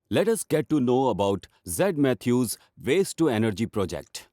Let us get to know about Z. Matthews' Waste-to-Energy project.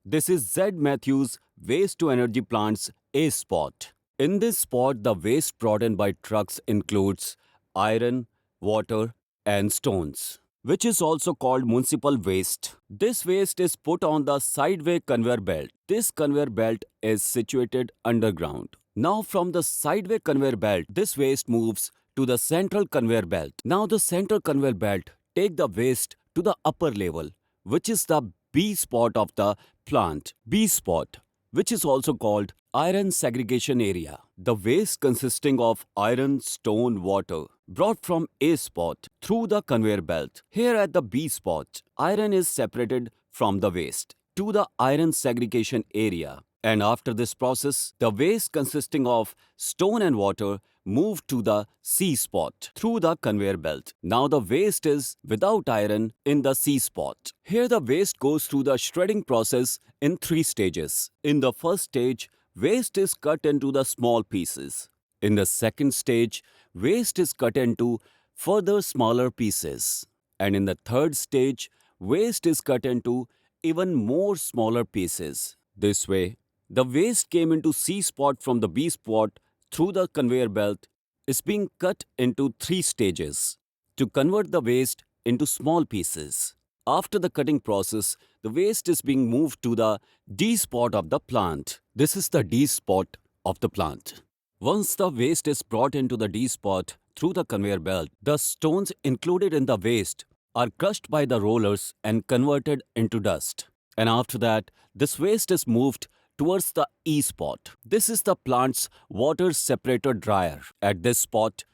This is Z. Matthews' Waste-to-Energy plant's A spot. In this spot, the waste brought in by trucks includes iron, water, and stones, which is also called municipal waste. This waste is put on the sideway conveyor belt. This conveyor belt is situated underground. Now from the sideway conveyor belt, this waste moves to the central conveyor belt. Now the central conveyor belt take the waste to the upper level, which is the B spot of the plant. B spot, which is also called iron segregation area. The waste consisting of iron, stone, water brought from A spot through the conveyor belt. Here at the B spot, iron is separated from the waste to the iron segregation area. And after this process, the waste consisting of stone and water moved to the C spot through the conveyor belt. Now the waste is without iron in the C spot. Here the waste goes through the shredding process in 3 stages. In the first stage, waste is cut into the small pieces. In the second stage, waste is cut into further smaller pieces. And in the third stage, waste is cut into even more smaller pieces. This way, the waste came into C spot from the B spot through the conveyor belt is being cut into 3 stages to convert the waste into small pieces. After the cutting process, the waste is being moved to the D spot of the plant. This is the D spot of the plant. Once the waste is brought into the D spot through the conveyor belt, the stones included in the waste are crushed by the rollers and converted into dust. And after that, this waste is moved towards the E spot. This is the plant's water separator dryer. At this spot,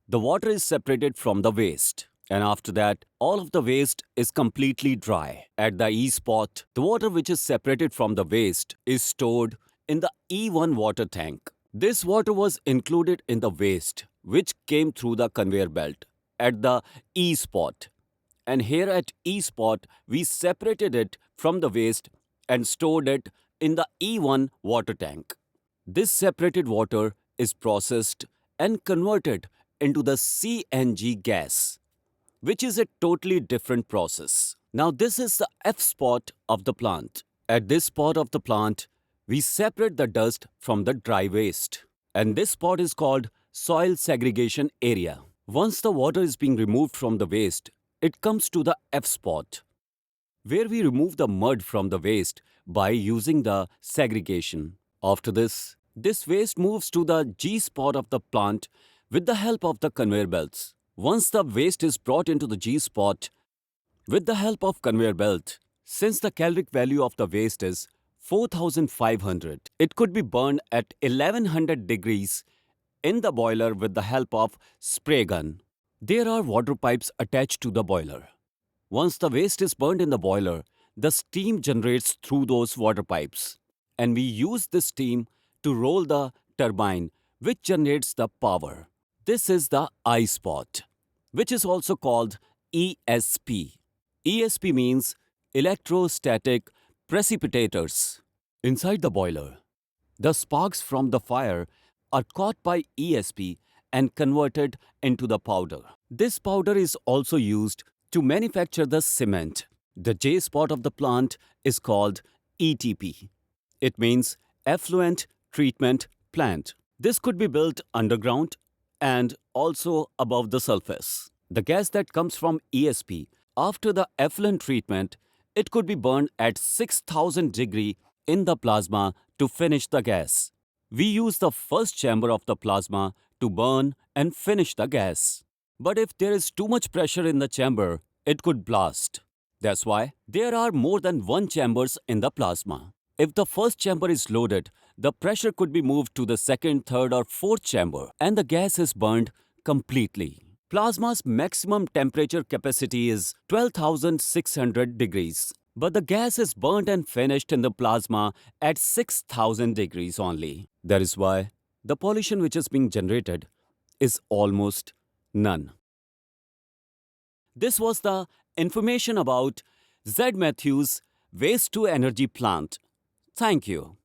the water is separated from the waste. And after that, all of the waste is completely dry. At the E spot, the water which is separated from the waste is stored in the E1 water tank. This water was included in the waste which came through the conveyor belt at the E spot. And here at E spot, we separated it from the waste and stored it in the E1 water tank. This separated water is processed and converted into the CNG gas, which is a totally different process. Now this is the F spot of the plant. At this spot of the plant, we separate the dust from the dry waste. And this spot is called soil segregation area. Once the water is being removed from the waste, it comes to the F spot, where we remove the mud from the waste by using the segregation. After this waste moves to the G spot of the plant with the help of the conveyor belts. Once the waste is brought into the G spot with the help of conveyor belt, since the caloric value of the waste is 4500, it could be burned at 1100 degrees in the boiler with the help of spray gun. There are water pipes attached to the boiler. Once the waste is burned in the boiler, the steam generates through those water pipes. And we use this steam to roll the turbine, which generates the power. This is the I spot, which is also called ESP. ESP means electrostatic precipitators. Inside the boiler, the sparks from the fire are caught by ESP and converted into the powder. This powder is also used to manufacture the cement. The J spot of the plant is called ETP. It means effluent treatment plant. This could be built underground and also above the surface. The gas that comes from ESP, after the effluent treatment, it could be burned at 6000 degree in the plasma to finish the gas. We use the first chamber of the plasma to burn and finish the gas. But if there is too much pressure in the chamber, it could blast. That's why there are more than one chambers in the plasma. If the first chamber is loaded, the pressure could be moved to the second, third or fourth chamber and the gas is burned completely. Plasma's maximum temperature capacity is 12,600 degrees. But the gas is burnt and finished in the plasma at 6000 degrees only. That is why the pollution which is being generated is almost none. This was the information about Z. Matthews' Waste-to-Energy plant. Thank you.